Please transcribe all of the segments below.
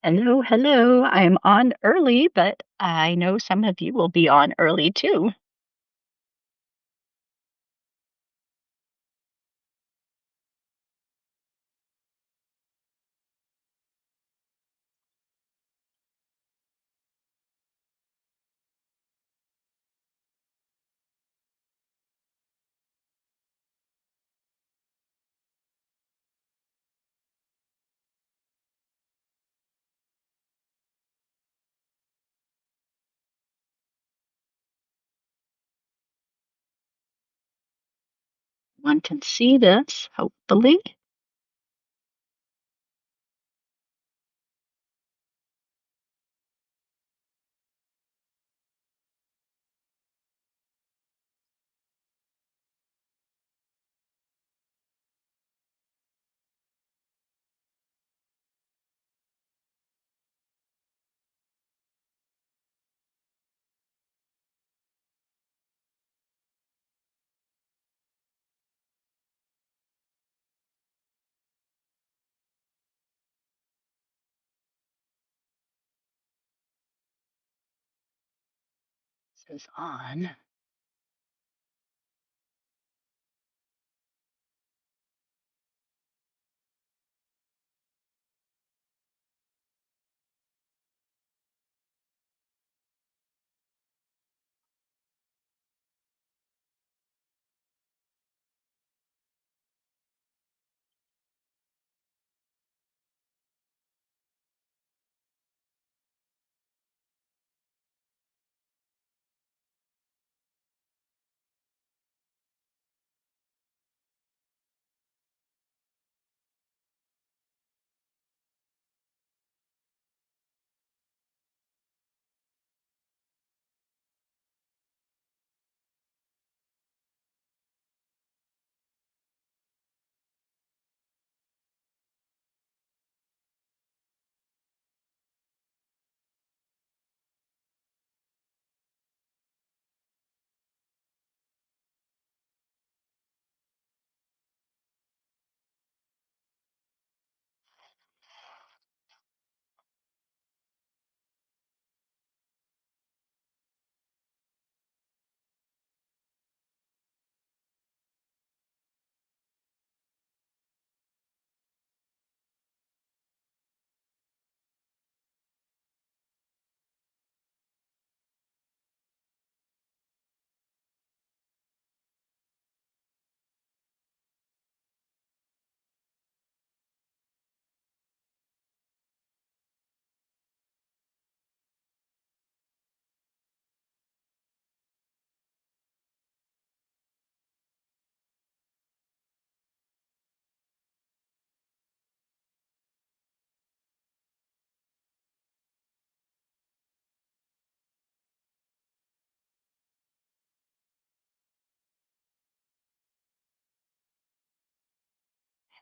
Hello, hello. I'm on early, but I know some of you will be on early too. One can see this, hopefully. This is on.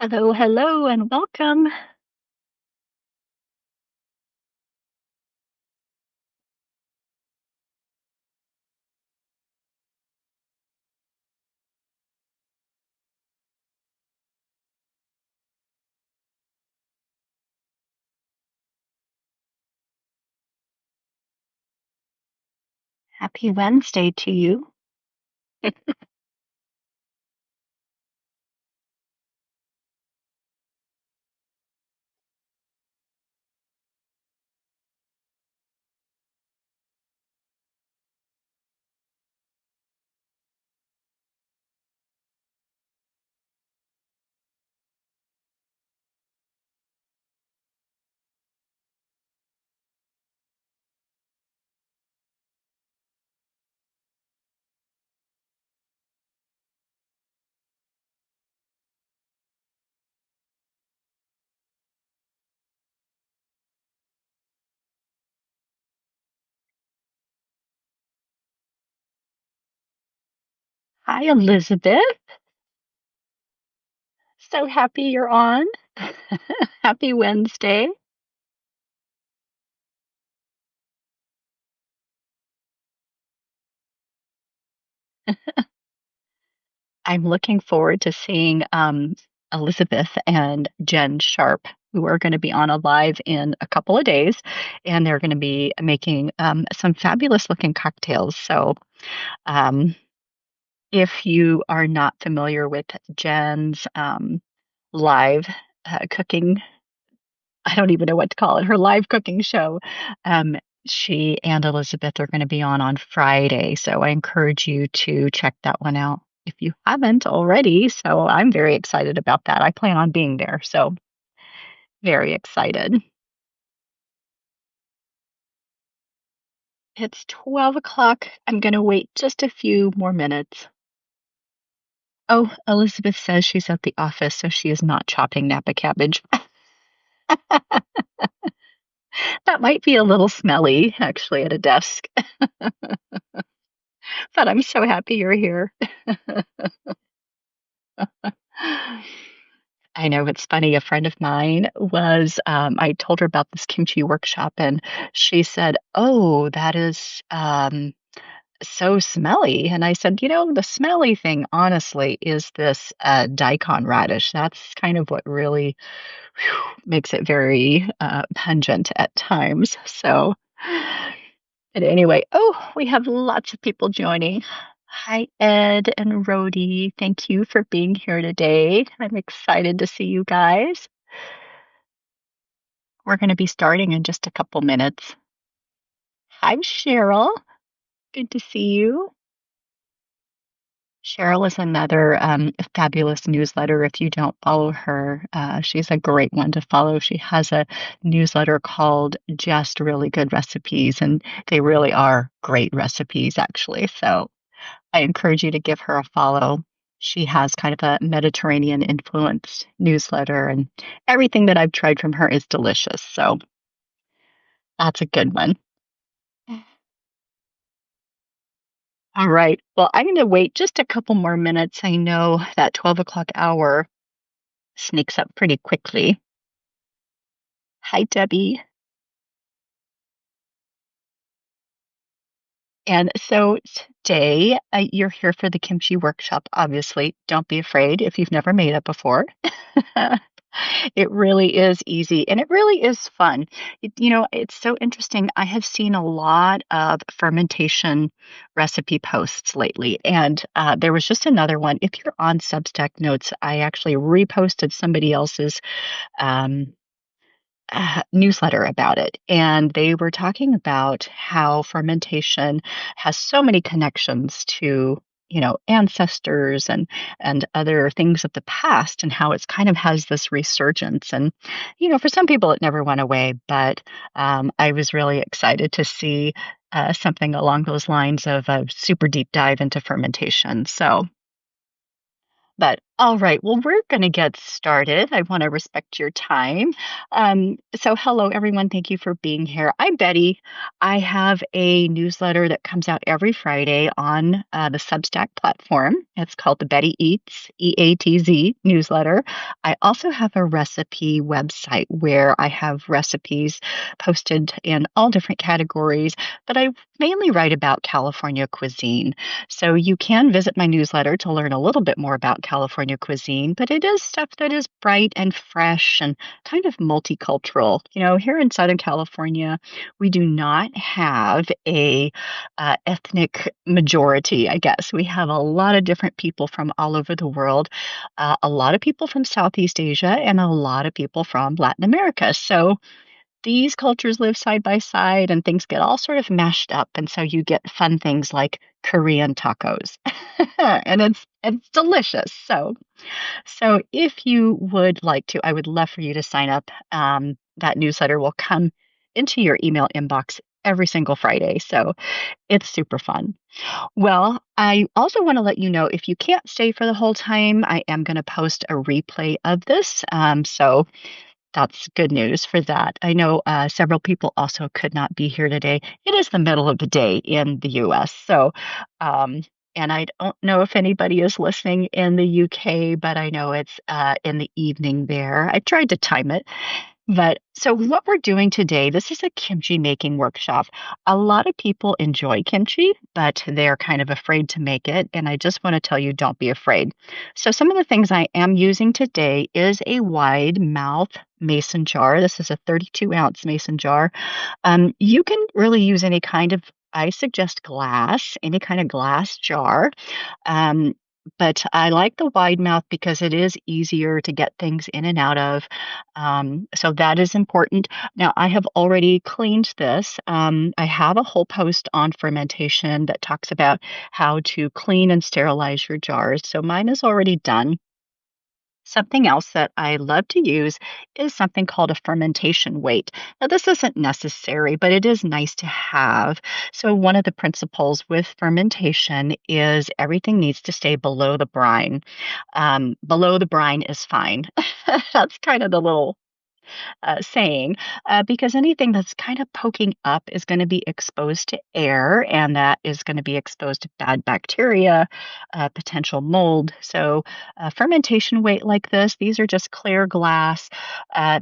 Hello, hello, and welcome. Happy Wednesday to you. Hi, Elizabeth. So happy you're on. Happy Wednesday. I'm looking forward to seeing Elizabeth and Jen Sharp who are going to be on a live in a couple of days, and they're going to be making some fabulous looking cocktails. So, um, if you are not familiar with Jen's live cooking, I don't even know what to call it, her live cooking show. Um, she and Elizabeth are going to be on Friday. So I encourage you to check that one out if you haven't already. So I'm very excited about that. I plan on being there. So very excited. It's 12 o'clock. I'm going to wait just a few more minutes. Oh, Elizabeth says she's at the office, so she is not chopping Napa cabbage. That might be a little smelly, actually, at a desk, but I'm so happy you're here. I know it's funny. A friend of mine was, I told her about this kimchi workshop, and she said, "Oh, that is so smelly." And I said, the smelly thing, honestly, is this daikon radish. That's kind of what really makes it very pungent at times. So, but anyway, oh, we have lots of people joining. Hi, Ed and Rhodey. Thank you for being here today. I'm excited to see you guys. We're going to be starting in just a couple minutes. Hi, Cheryl. Good to see you. Cheryl is another fabulous newsletter. If you don't follow her, she's a great one to follow. She has a newsletter called Just Really Good Recipes, and they really are great recipes, actually. So I encourage you to give her a follow. She has kind of a Mediterranean influenced newsletter, and everything that I've tried from her is delicious. So that's a good one. All right. Well, I'm going to wait just a couple more minutes. I know that 12 o'clock hour sneaks up pretty quickly. Hi, Debbie. And so today, you're here for the kimchi workshop, obviously. Don't be afraid if you've never made it before. It really is easy and it really is fun. It's so interesting. I have seen a lot of fermentation recipe posts lately, and there was just another one. If you're on Substack Notes, I actually reposted somebody else's um, newsletter about it. And they were talking about how fermentation has so many connections to, ancestors and other things of the past, and how it's kind of has this resurgence. And, for some people, it never went away. But I was really excited to see something along those lines of a super deep dive into fermentation. So but all right, well, we're going to get started. I want to respect your time. So, hello, everyone. Thank you for being here. I'm Betty. I have a newsletter that comes out every Friday on the Substack platform. It's called the Betty Eats, EATZ newsletter. I also have a recipe website where I have recipes posted in all different categories, but I mainly write about California cuisine. So you can visit my newsletter to learn a little bit more about California cuisine, but it is stuff that is bright and fresh and kind of multicultural. Here in Southern California, we do not have a ethnic majority, I guess. We have a lot of different people from all over the world, a lot of people from Southeast Asia, and a lot of people from Latin America. So these cultures live side by side and things get all sort of mashed up. And so you get fun things like Korean tacos. And it's delicious. So if you would like to, I would love for you to sign up. That newsletter will come into your email inbox every single Friday. So it's super fun. Well, I also want to let you know if you can't stay for the whole time, I am going to post a replay of this. So that's good news for that. I know several people also could not be here today. It is the middle of the day in the US. So, and I don't know if anybody is listening in the UK, but I know it's in the evening there. I tried to time it. But so what we're doing today, this is a kimchi making workshop. A lot of people enjoy kimchi, but they're kind of afraid to make it. And I just want to tell you, don't be afraid. So some of the things I am using today is a wide mouth mason jar. This is a 32-ounce mason jar. You can really use any kind of, I suggest glass, any kind of glass jar. Um, but I like the wide mouth because it is easier to get things in and out of. So that is important. Now, I have already cleaned this. I have a whole post on fermentation that talks about how to clean and sterilize your jars. So mine is already done. Something else that I love to use is something called a fermentation weight. Now, this isn't necessary, but it is nice to have. So, one of the principles with fermentation is everything needs to stay below the brine. Below the brine is fine. That's kind of the little saying, because anything that's kind of poking up is going to be exposed to air, and that is going to be exposed to bad bacteria, potential mold. So, fermentation weight like this, these are just clear glass.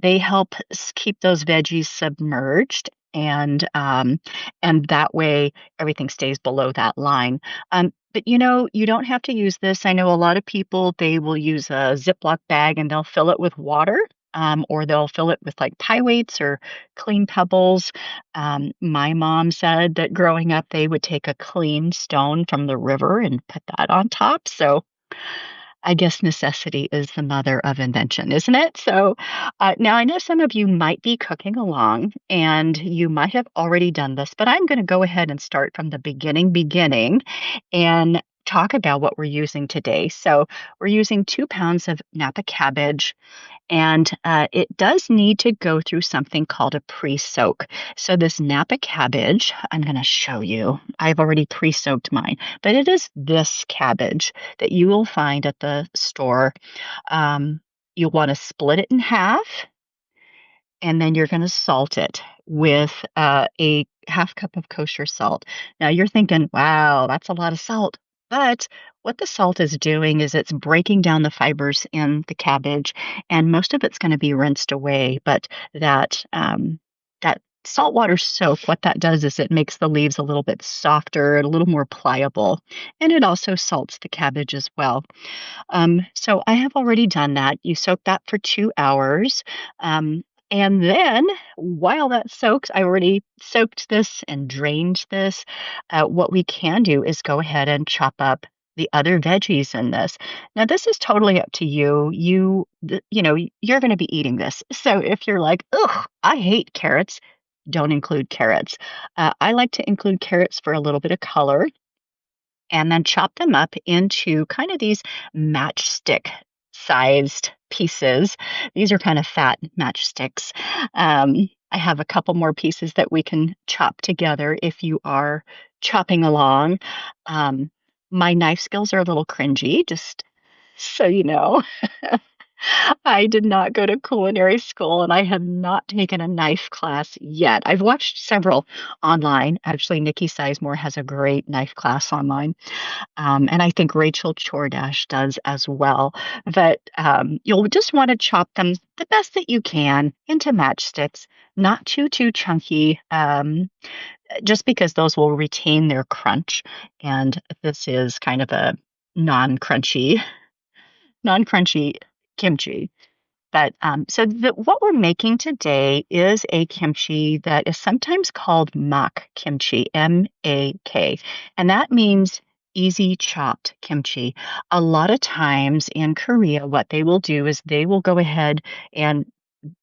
They help keep those veggies submerged. And that way everything stays below that line. But you don't have to use this. I know a lot of people, they will use a Ziploc bag and they'll fill it with water, or they'll fill it with like pie weights or clean pebbles. My mom said that growing up, they would take a clean stone from the river and put that on top. So I guess necessity is the mother of invention, isn't it? So now I know some of you might be cooking along and you might have already done this, but I'm going to go ahead and start from the beginning, and talk about what we're using today. So we're using 2 pounds of Napa cabbage, and it does need to go through something called a pre-soak. So this Napa cabbage, I'm going to show you. I've already pre-soaked mine, but it is this cabbage that you will find at the store. You'll want to split it in half, and then you're going to salt it with a half cup of kosher salt. Now you're thinking, wow, that's a lot of salt. But what the salt is doing is it's breaking down the fibers in the cabbage, and most of it's going to be rinsed away. But that saltwater soak, what that does is it makes the leaves a little bit softer and a little more pliable, and it also salts the cabbage as well. So I have already done that. You soak that for 2 hours. And then while that soaks, I already soaked this and drained this. What we can do is go ahead and chop up the other veggies in this. Now, this is totally up to you. You're going to be eating this. So if you're like, ugh, I hate carrots, don't include carrots. I like to include carrots for a little bit of color, and then chop them up into kind of these matchstick sized pieces. These are kind of fat matchsticks. I have a couple more pieces that we can chop together if you are chopping along. Um, my knife skills are a little cringy, just so you know. I did not go to culinary school and I have not taken a knife class yet. I've watched several online. Actually, Nikki Sizemore has a great knife class online. And I think Rachel Chordash does as well. But you'll just want to chop them the best that you can into matchsticks, not too chunky, just because those will retain their crunch. And this is kind of a non-crunchy, non-crunchy kimchi. But what we're making today is a kimchi that is sometimes called mak kimchi, M-A-K, and that means easy chopped kimchi. A lot of times in Korea, what they will do is they will go ahead and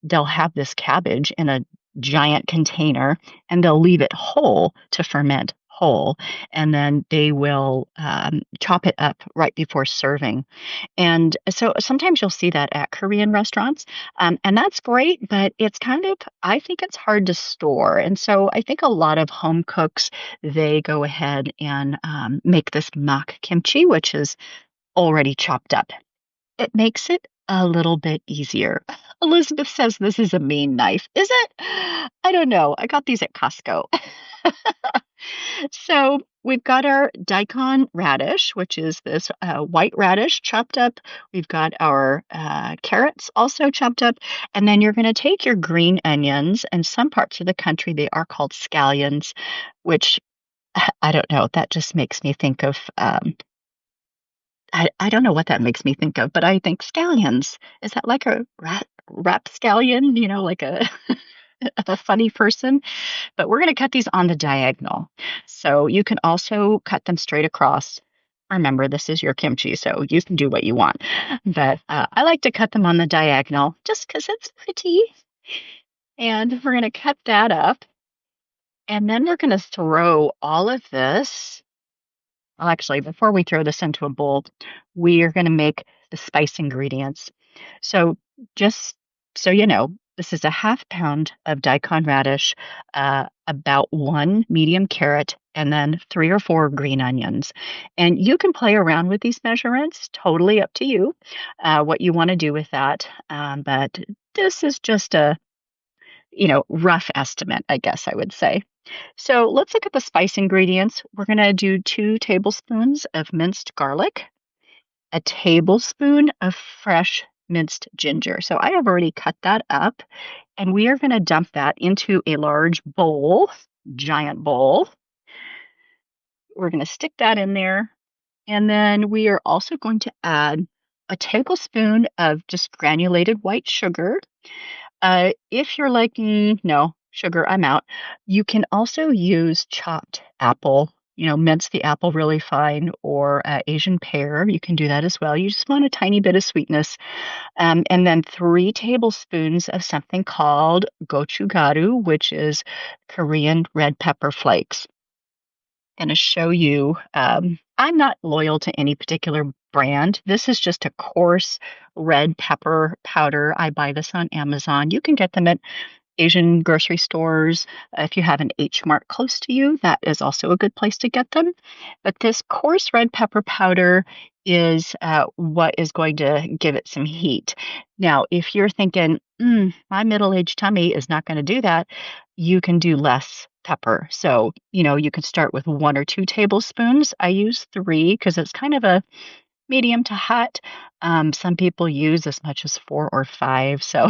they'll have this cabbage in a giant container and they'll leave it whole to ferment whole, and then they will chop it up right before serving. And so sometimes you'll see that at Korean restaurants, and that's great, but it's kind of, I think it's hard to store. And so I think a lot of home cooks, they go ahead and make this mak kimchi, which is already chopped up. It makes it a little bit easier. Elizabeth says this is a mean knife. Is it? I don't know. I got these at Costco. So we've got our daikon radish, which is this white radish chopped up. We've got our carrots also chopped up. And then you're going to take your green onions, and some parts of the country, they are called scallions, which I don't know. That just makes me think of, I don't know what that makes me think of, but I think scallions. Is that like a rapscallion, like a a funny person, but we're going to cut these on the diagonal. So you can also cut them straight across. Remember, this is your kimchi, so you can do what you want. But I like to cut them on the diagonal just because it's pretty. And we're going to cut that up. And then we're going to throw all of this. Well, actually, before we throw this into a bowl, we are going to make the spice ingredients. So, just so you know, this is a half pound of daikon radish, about one medium carrot, and then 3 or 4 green onions. And you can play around with these measurements, totally up to you, what you want to do with that. But this is just a, rough estimate, I guess I would say. So let's look at the spice ingredients. We're going to do 2 tablespoons of minced garlic, a tablespoon of fresh minced ginger. So I have already cut that up, and we are going to dump that into a large bowl, giant bowl. We're going to stick that in there, and then we are also going to add a tablespoon of just granulated white sugar. If you're like, no, sugar, I'm out, you can also use chopped apple, mince the apple really fine, or Asian pear. You can do that as well. You just want a tiny bit of sweetness. And then 3 tablespoons of something called gochugaru, which is Korean red pepper flakes. Going to show you, I'm not loyal to any particular brand. This is just a coarse red pepper powder. I buy this on Amazon. You can get them at Asian grocery stores. If you have an H Mart close to you, that is also a good place to get them. But this coarse red pepper powder is what is going to give it some heat. Now, if you're thinking, my middle-aged tummy is not going to do that, you can do less pepper. So, you can start with 1 or 2 tablespoons. I use 3 because it's kind of a medium to hot. Some people use as much as 4 or 5, so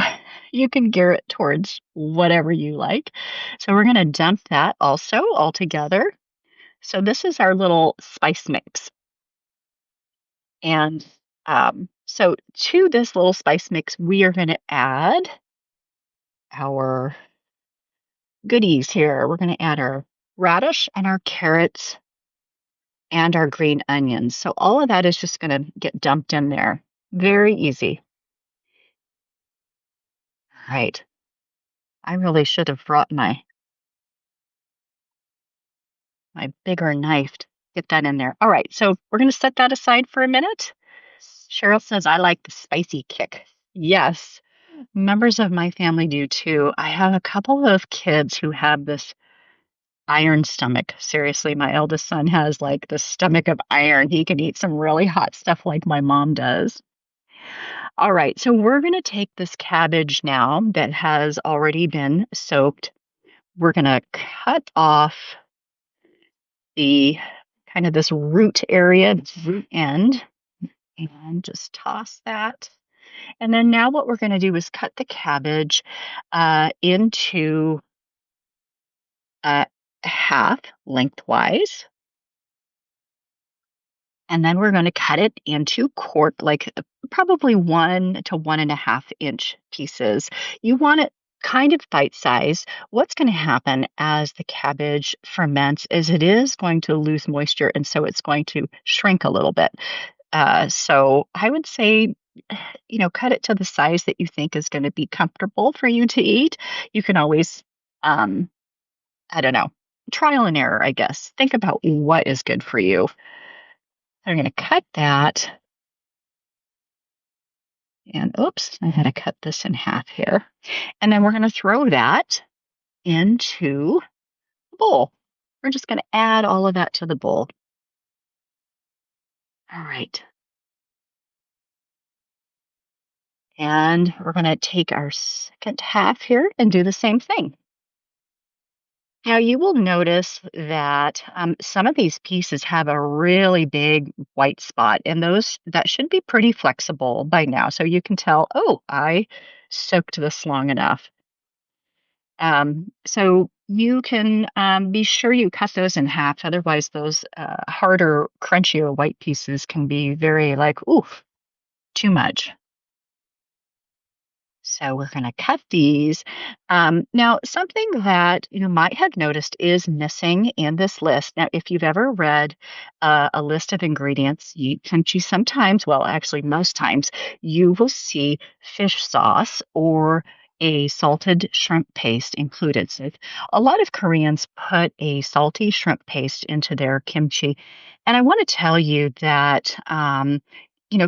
you can gear it towards whatever you like. So we're going to dump that also all together. So this is our little spice mix. And so to this little spice mix, we are going to add our goodies here. We're going to add our radish and our carrots and our green onions. So all of that is just going to get dumped in there. Very easy. All right. I really should have brought my bigger knife to get that in there. All right, so we're going to set that aside for a minute. Cheryl says, I like the spicy kick. Yes, members of my family do too. I have a couple of kids who have this iron stomach. Seriously, my eldest son has like the stomach of iron. He can eat some really hot stuff like my mom does. All right, so we're going to take this cabbage now that has already been soaked. We're going to cut off the kind of this root area, this root end, and just toss that. And then now what we're going to do is cut the cabbage into half lengthwise. And then we're going to cut it into like probably 1 to 1.5 inch pieces. You want it kind of bite size. What's going to happen as the cabbage ferments is it is going to lose moisture, and so it's going to shrink a little bit. So I would say, cut it to the size that you think is going to be comfortable for you to eat. You can always, I don't know, trial and error, I guess. Think about what is good for you. I'm going to cut that. And oops, I had to cut this in half here. And then we're going to throw that into the bowl. We're just going to add all of that to the bowl. All right. And we're going to take our second half here and do the same thing. Now, you will notice that some of these pieces have a really big white spot, and that should be pretty flexible by now. So you can tell, oh, I soaked this long enough. So you can be sure you cut those in half. Otherwise, those harder, crunchier white pieces can be very like, oof, too much. So we're going to cut these. Now, something that you might have noticed is missing in this list. Now, if you've ever read a list of ingredients, kimchi sometimes, well, actually most times, you will see fish sauce or a salted shrimp paste included. So a lot of Koreans put a salty shrimp paste into their kimchi. And I want to tell you that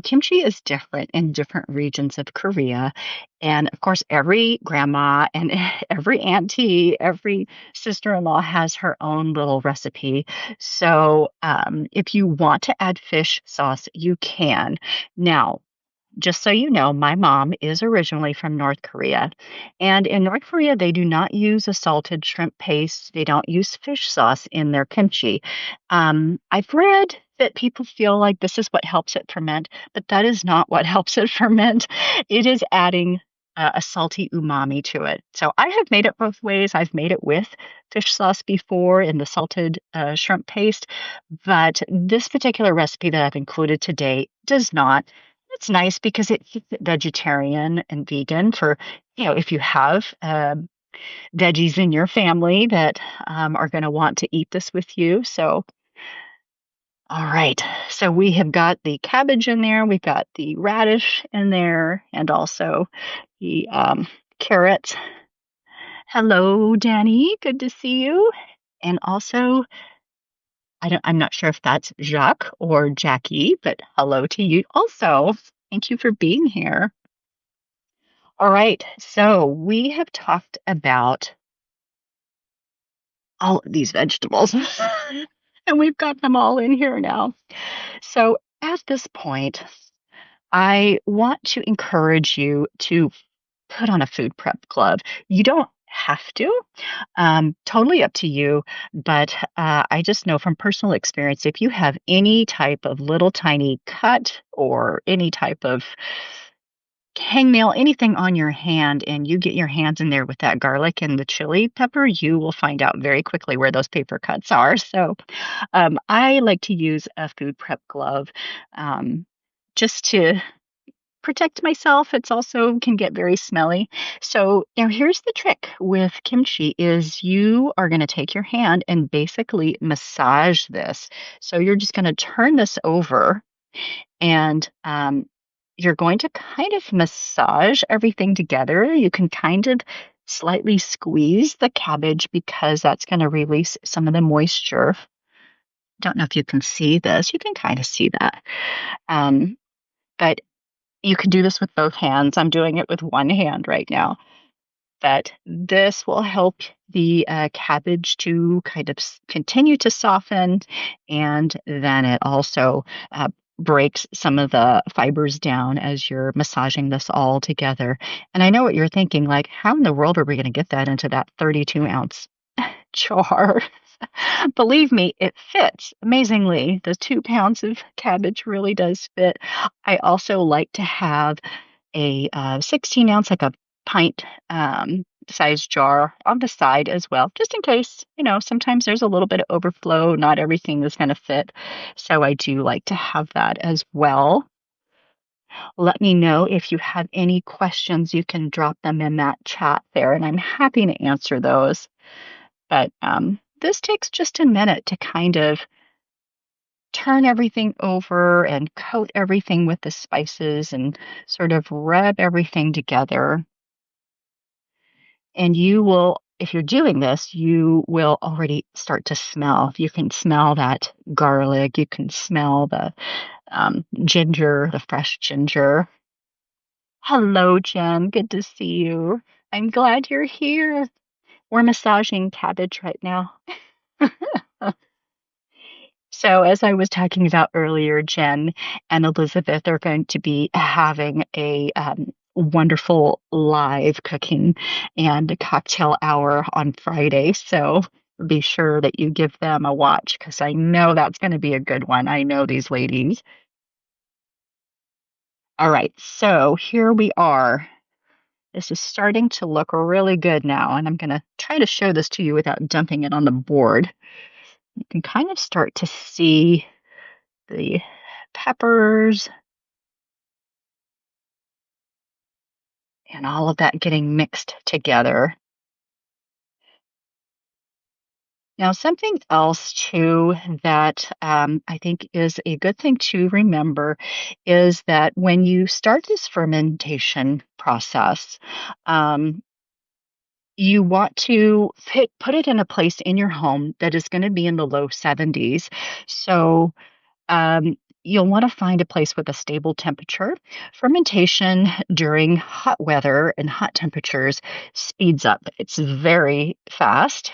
kimchi is different in different regions of Korea. And of course, every grandma and every auntie, every sister in law has her own little recipe. So if you want to add fish sauce, you can. Now, just so you know, my mom is originally from North Korea. And in North Korea, they do not use a salted shrimp paste. They don't use fish sauce in their kimchi. I've read that people feel like this is what helps it ferment, but that is not what helps it ferment. It is adding a salty umami to it. So I have made it both ways. I've made it with fish sauce before in the salted shrimp paste, but this particular recipe that I've included today does not. It's nice because it keeps it vegetarian and vegan for, if you have veggies in your family that are going to want to eat this with you. So, all right. So we have got the cabbage in there, we've got the radish in there, and also the carrots. Hello, Danny. Good to see you. And also, I'm not sure if that's Jacques or Jackie, but hello to you also. Thank you for being here. All right. So we have talked about all of these vegetables, and we've got them all in here now. So at this point, I want to encourage you to put on a food prep glove. You don't have to, totally up to you. But I just know from personal experience, if you have any type of little tiny cut or any type of hangnail, anything on your hand, and you get your hands in there with that garlic and the chili pepper, you will find out very quickly where those paper cuts are. So I like to use a food prep glove just to protect myself. It's also can get very smelly. So now here's the trick with kimchi is you are going to take your hand and basically massage this. So you're just going to turn this over and you're going to kind of massage everything together. You can kind of slightly squeeze the cabbage because that's going to release some of the moisture. Don't know if you can see this. You can kind of see that. But you can do this with both hands. I'm doing it with one hand right now. But this will help the cabbage to kind of continue to soften, and then it also breaks some of the fibers down as you're massaging this all together. And I know what you're thinking, like, how in the world are we going to get that into that 32-ounce jar? Believe me, it fits amazingly. The 2 pounds of cabbage really does fit. I also like to have a 16-ounce, like a pint size jar on the side as well, just in case, sometimes there's a little bit of overflow. Not everything is going to fit. So I do like to have that as well. Let me know if you have any questions. You can drop them in that chat there, and I'm happy to answer those. But this takes just a minute to kind of turn everything over and coat everything with the spices and sort of rub everything together. And you will, if you're doing this, you will already start to smell. You can smell that garlic. You can smell the ginger, the fresh ginger. Hello, Jen. Good to see you. I'm glad you're here. We're massaging cabbage right now. So, as I was talking about earlier, Jen and Elizabeth are going to be having a wonderful live cooking and cocktail hour on Friday. So, be sure that you give them a watch because I know that's going to be a good one. I know these ladies. All right, so here we are. This is starting to look really good now, and I'm going to try to show this to you without dumping it on the board. You can kind of start to see the peppers and all of that getting mixed together. Now, something else too that I think is a good thing to remember is that when you start this fermentation process, um, you want to put it in a place in your home that is going to be in the low 70s. So um, you'll want to find a place with a stable temperature. Fermentation during hot weather and hot temperatures speeds up. It's very fast.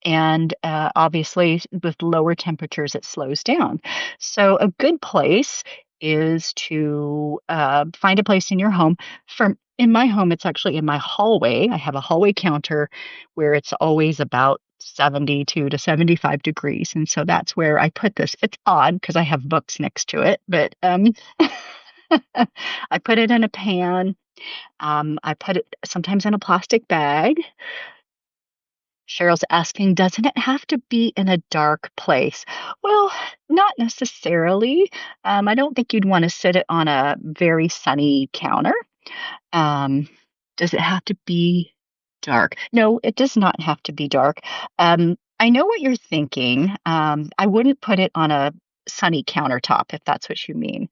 And obviously, with lower temperatures, it slows down. So, a good place is to find a place in your home. In my home, it's actually in my hallway. I have a hallway counter where it's always about 72 to 75 degrees. And so that's where I put this. It's odd because I have books next to it, but I put it in a pan. I put it sometimes in a plastic bag. Cheryl's asking, doesn't it have to be in a dark place? Well, not necessarily. I don't think you'd want to sit it on a very sunny counter. Um, does it have to be dark? No, it does not have to be dark. I know what you're thinking. I wouldn't put it on a sunny countertop if that's what you mean.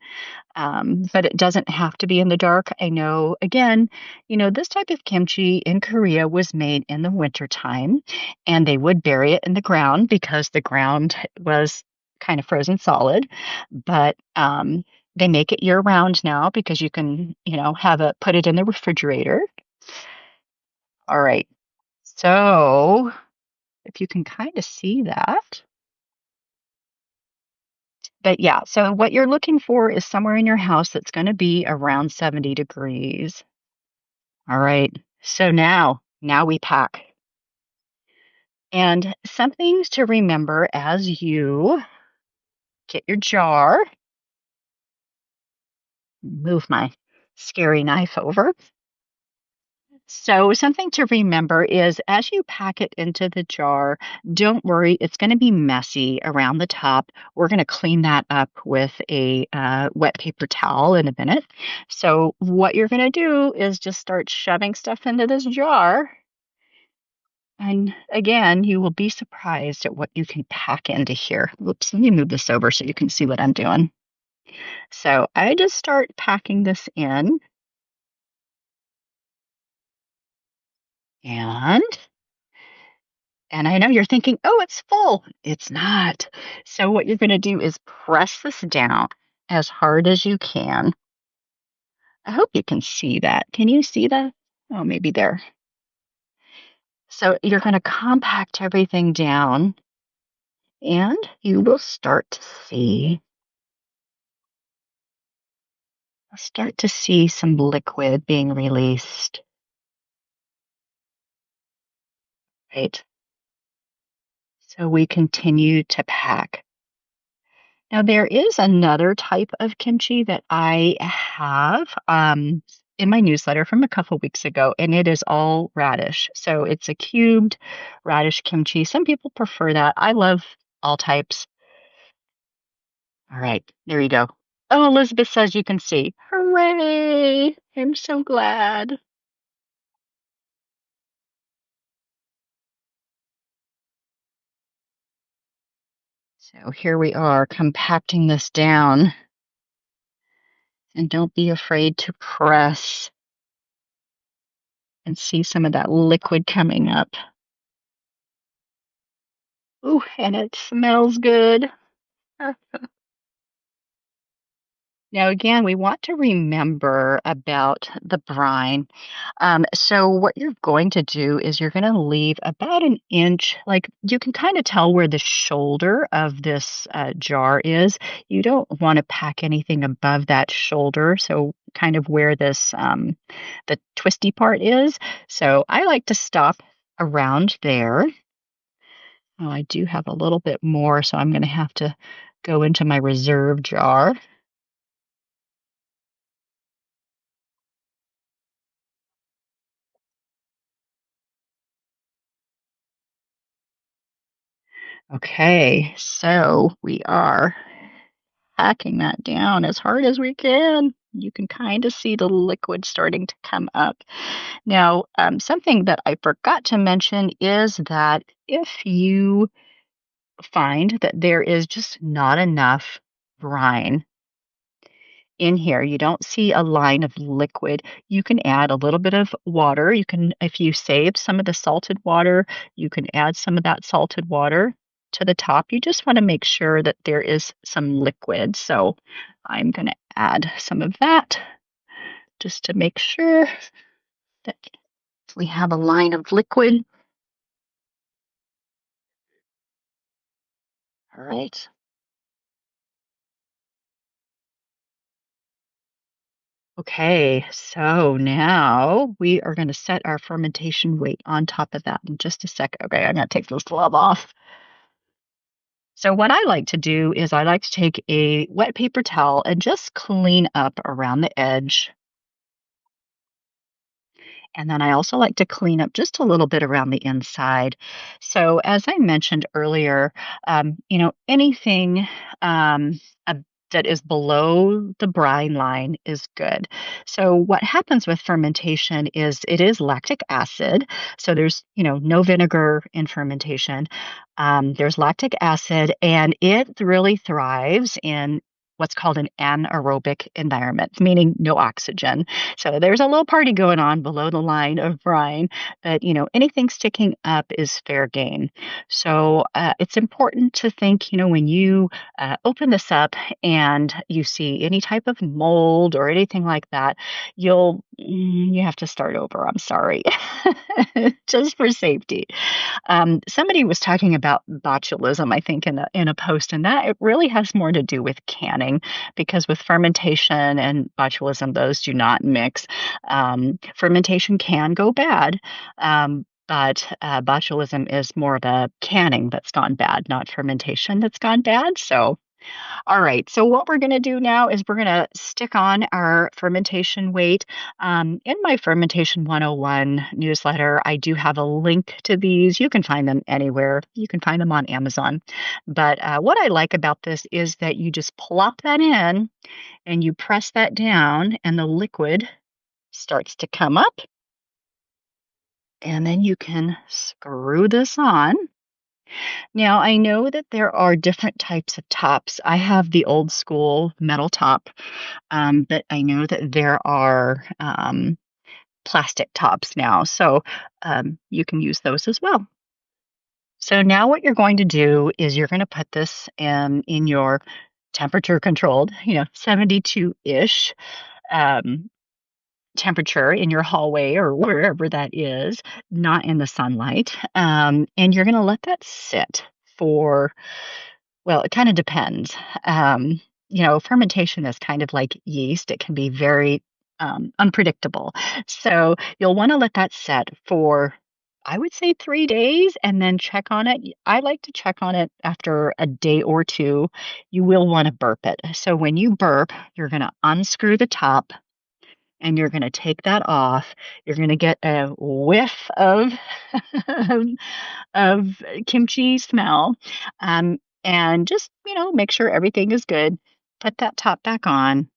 But it doesn't have to be in the dark. I know, again, this type of kimchi in Korea was made in the wintertime, and they would bury it in the ground because the ground was kind of frozen solid. But they make it year round now because you can, put it in the refrigerator. All right. So if you can kind of see that. But yeah, so what you're looking for is somewhere in your house that's going to be around 70 degrees. All right. So now we pack. And some things to remember as you get your jar, move my scary knife over. So, something to remember is as you pack it into the jar, don't worry, it's going to be messy around the top. We're going to clean that up with a wet paper towel in a minute. So, what you're going to do is just start shoving stuff into this jar. And again, you will be surprised at what you can pack into here. Whoops, let me move this over so you can see what I'm doing. So, I just start packing this in. And And I know you're thinking, oh, it's full. It's not. So, what you're going to do is press this down as hard as you can. I hope you can see that. Can you see that? Oh, maybe there. So, you're going to compact everything down and you will start to see some liquid being released. Right. So, we continue to pack. Now, there is another type of kimchi that I have in my newsletter from a couple weeks ago, and it is all radish. So it's a cubed radish kimchi. Some people prefer that. I love all types. All right, there you go. Oh, Elizabeth says you can see. Hooray! I'm so glad. So here we are compacting this down. And don't be afraid to press and see some of that liquid coming up. Ooh, and it smells good. Now, again, we want to remember about the brine. So, what you're going to do is you're going to leave about an inch, like you can kind of tell where the shoulder of this jar is. You don't want to pack anything above that shoulder. So, kind of where the twisty part is. So, I like to stop around there. Oh, I do have a little bit more, so I'm going to have to go into my reserve jar. Okay, so we are hacking that down as hard as we can. You can kind of see the liquid starting to come up. Now, something that I forgot to mention is that if you find that there is just not enough brine in here, you don't see a line of liquid, you can add a little bit of water. You can, if you saved some of the salted water, you can add some of that salted water to the top. You just want to make sure that there is some liquid. So I'm going to add some of that just to make sure that we have a line of liquid. All right. Okay, so now we are going to set our fermentation weight on top of that in just a second. Okay, I'm going to take this glove off. So, what I like to do is I like to take a wet paper towel and just clean up around the edge. And then I also like to clean up just a little bit around the inside. So, as I mentioned earlier, anything uh, that is below the brine line is good. So, what happens with fermentation is it is lactic acid. So, there's, no vinegar in fermentation. There's lactic acid, and it really thrives in what's called an anaerobic environment, meaning no oxygen. So there's a little party going on below the line of brine, but anything sticking up is fair game. So it's important to think, when you open this up and you see any type of mold or anything like that, you have to start over. I'm sorry, just for safety. Somebody was talking about botulism, I think, in a post, and that it really has more to do with canning because with fermentation and botulism, those do not mix. Fermentation can go bad, but botulism is more of a canning that's gone bad, not fermentation that's gone bad. So all right. So what we're going to do now is we're going to stick on our fermentation weight. In my Fermentation 101 newsletter, I do have a link to these. You can find them anywhere. You can find them on Amazon. But what I like about this is that you just plop that in and you press that down, and the liquid starts to come up. And then you can screw this on. Now, I know that there are different types of tops. I have the old school metal top, but I know that there are plastic tops now, so you can use those as well. So now what you're going to do is you're going to put this in your temperature controlled, 72-ish um, temperature in your hallway or wherever that is, not in the sunlight. And you're going to let that sit for, well, it kind of depends. Fermentation is kind of like yeast, it can be very unpredictable. So you'll want to let that set for, I would say, 3 days and then check on it. I like to check on it after a day or two. You will want to burp it. So when you burp, you're going to unscrew the top and you're gonna take that off. You're gonna get a whiff of of kimchi smell, and just, make sure everything is good. Put that top back on,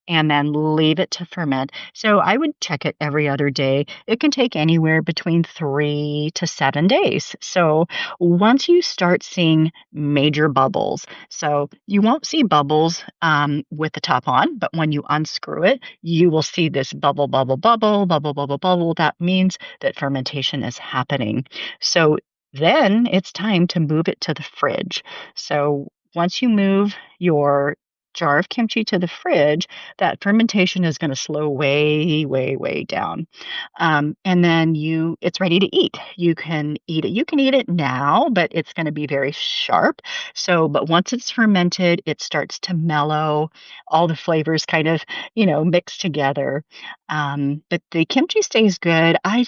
and then leave it to ferment. So I would check it every other day. It can take anywhere between 3 to 7 days. So once you start seeing major bubbles, so you won't see bubbles with the top on, but when you unscrew it, you will see this bubble, bubble, bubble, bubble, bubble, bubble. That means that fermentation is happening. So then it's time to move it to the fridge. So once you move your jar of kimchi to the fridge, that fermentation is going to slow way, way, way down. And then it's ready to eat. You can eat it. You can eat it now, but it's going to be very sharp. So, but once it's fermented, it starts to mellow. All the flavors kind of, mix together. But the kimchi stays good. I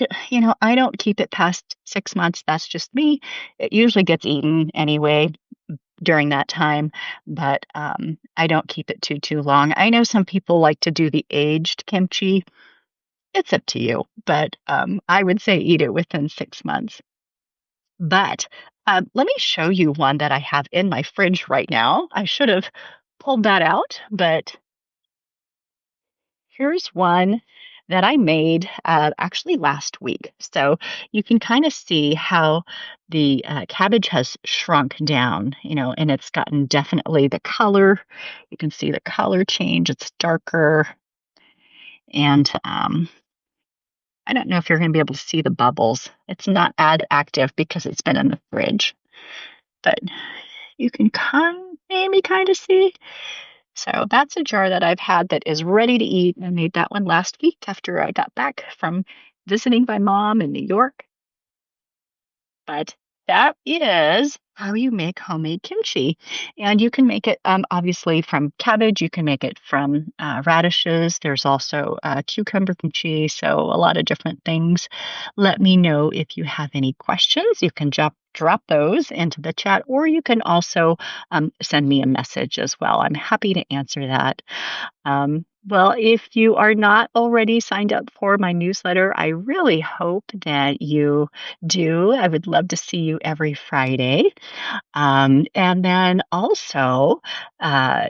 don't keep it past 6 months. That's just me. It usually gets eaten anyway during that time, but I don't keep it too long. I know some people like to do the aged kimchi. It's up to you, but I would say eat it within 6 months. But let me show you one that I have in my fridge right now. I should have pulled that out, but Here's one that I made actually last week. So you can kind of see how the cabbage has shrunk down, and it's gotten definitely the color. You can see the color change, it's darker. And I don't know if you're going to be able to see the bubbles. It's not as active because it's been in the fridge, but you can maybe kind of see. So that's a jar that I've had that is ready to eat. I made that one last week after I got back from visiting my mom in New York. But that is how you make homemade kimchi. And you can make it obviously from cabbage, you can make it from radishes. There's also cucumber kimchi, so a lot of different things. Let me know if you have any questions. You can drop those into the chat, or you can also send me a message as well. I'm happy to answer that. Well, if you are not already signed up for my newsletter, I really hope that you do. I would love to see you every Friday. And then also,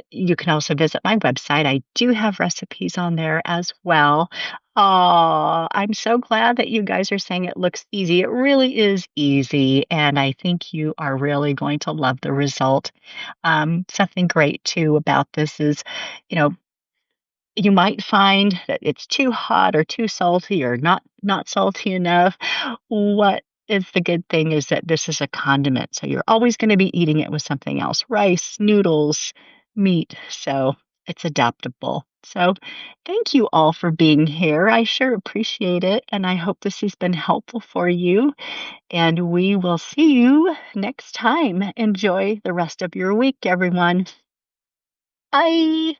you can also visit my website. I do have recipes on there as well. Oh, I'm so glad that you guys are saying it looks easy. It really is easy, and I think you are really going to love the result. Something great too about this is, you know, you might find that it's too hot or too salty or not salty enough. What is the good thing is that this is a condiment, so you're always gonna be eating it with something else, rice, noodles, meat, so it's adaptable. So, thank you all for being here. I sure appreciate it, and I hope this has been helpful for you, and we will see you next time. Enjoy the rest of your week, everyone. Bye.